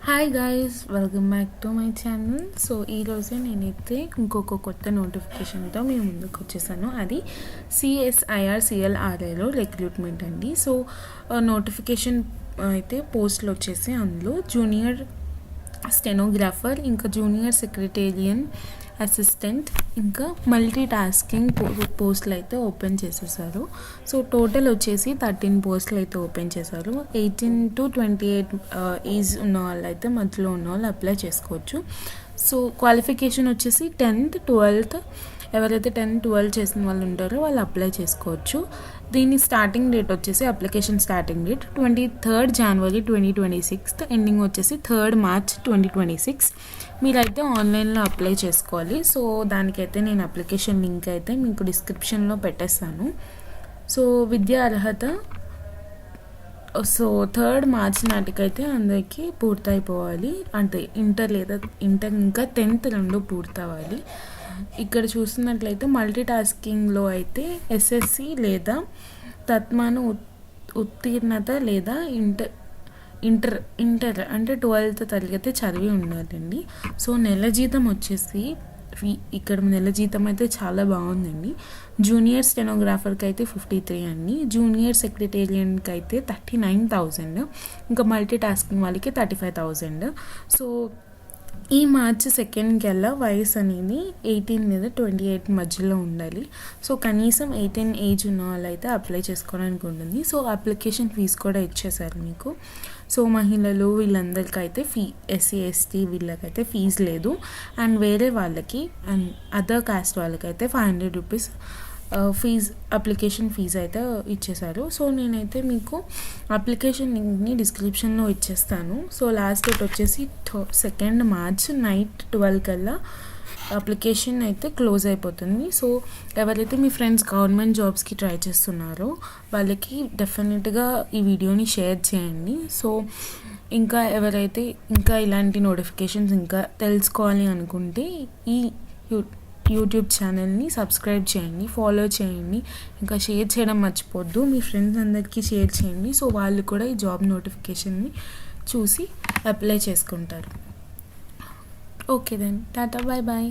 Hi guys, welcome back to my channel. So ఈరోజే నేనైతే ఇంకొక కొత్త నోటిఫికేషన్తో మీ ముందుకు వచ్చేసాను. అది CSIR-CLRAలో రిక్రూట్మెంట్ అండి. సో నోటిఫికేషన్ అయితే పోస్టులు వచ్చేసి అందులో జూనియర్ స్టెనోగ్రాఫర్, ఇంకా జూనియర్ సెక్రటేరియన్ అసిస్టెంట్, ఇంకా మల్టీ టాస్కింగ్ పోస్టులు అయితే ఓపెన్ చేసేసారు. సో టోటల్ వచ్చేసి 13 పోస్టులు అయితే ఓపెన్ చేశారు. 18 to 28 ఏజ్ ఉన్న వాళ్ళు అయితే మధ్యలో ఉన్న వాళ్ళు అప్లై చేసుకోవచ్చు. సో క్వాలిఫికేషన్ వచ్చేసి 10th, 12th, ఎవరైతే 10, 12 చేసిన వాళ్ళు ఉంటారో వాళ్ళు అప్లై చేసుకోవచ్చు. దీని స్టార్టింగ్ డేట్ వచ్చేసి application starting date 23rd January 2026, ending వచ్చేసి 3rd March 2026. మీరైతే ఆన్లైన్లో అప్లై చేసుకోవాలి. సో దానికైతే నేను అప్లికేషన్ లింక్ అయితే మీకు డిస్క్రిప్షన్లో పెట్టేస్తాను. సో విద్యా అర్హత 3rd March నాటికైతే అందరికీ పూర్తయిపోవాలి. అంటే ఇంటర్ ఇంకా 10th రెండు పూర్తవ్వాలి. ఇక్కడ చూస్తున్నట్లయితే మల్టీ టాస్కింగ్లో అయితే SSC లేదా తత్మాన ఉత్తీర్ణత లేదా ఇంటర్ అంటే 12th తరగతి చదివి ఉండాలండి. సో నెల జీతం వచ్చేసి ఇక్కడ నెల జీతం అయితే చాలా బాగుందండి. జూనియర్ స్టెనోగ్రాఫర్కి అయితే 53 అండి, జూనియర్ సెక్రటేరియన్కి అయితే 39,000, ఇంకా మల్టీ టాస్కింగ్ వాళ్ళకి 35,000. సో ఈ March 2nd కల్లా వయసు అనేది 18 లేదా 28 మధ్యలో ఉండాలి. సో కనీసం 18 ఏజ్ ఉన్న వాళ్ళు అయితే అప్లై చేసుకోవడానికి ఉంటుంది. సో అప్లికేషన్ ఫీజు కూడా ఇచ్చేసారు మీకు. సో మహిళలు వీళ్ళందరికీ అయితే SC, ST వీళ్ళకైతే ఫీజు లేదు. అండ్ వేరే వాళ్ళకి అండ్ అదర్ కాస్ట్ వాళ్ళకైతే 500 రూపీస్ అప్లికేషన్ ఫీజు అయితే ఇచ్చేసారు. సో నేనైతే మీకు అప్లికేషన్ లింక్ని డిస్క్రిప్షన్లో ఇచ్చేస్తాను. సో లాస్ట్ డేట్ వచ్చేసి 2nd March నైట్ 12 కల్లా అప్లికేషన్ అయితే క్లోజ్ అయిపోతుంది. సో ఎవరైతే మీ ఫ్రెండ్స్ గవర్నమెంట్ జాబ్స్కి ట్రై చేస్తున్నారో వాళ్ళకి డెఫినెట్గా ఈ వీడియోని షేర్ చేయండి. సో ఇంకా ఎవరైతే ఇంకా ఇలాంటి నోటిఫికేషన్స్ ఇంకా తెలుసుకోవాలి అనుకుంటే ఈ యూట్యూబ్ ఛానల్ని సబ్స్క్రైబ్ చేయండి, ఫాలో చేయండి, ఇంకా షేర్ చేయడం మర్చిపోద్దు. మీ ఫ్రెండ్స్ అందరికీ షేర్ చేయండి. సో వాళ్ళు కూడా ఈ జాబ్ నోటిఫికేషన్ని చూసి అప్లై చేసుకుంటారు. Okay then, tata, bye bye.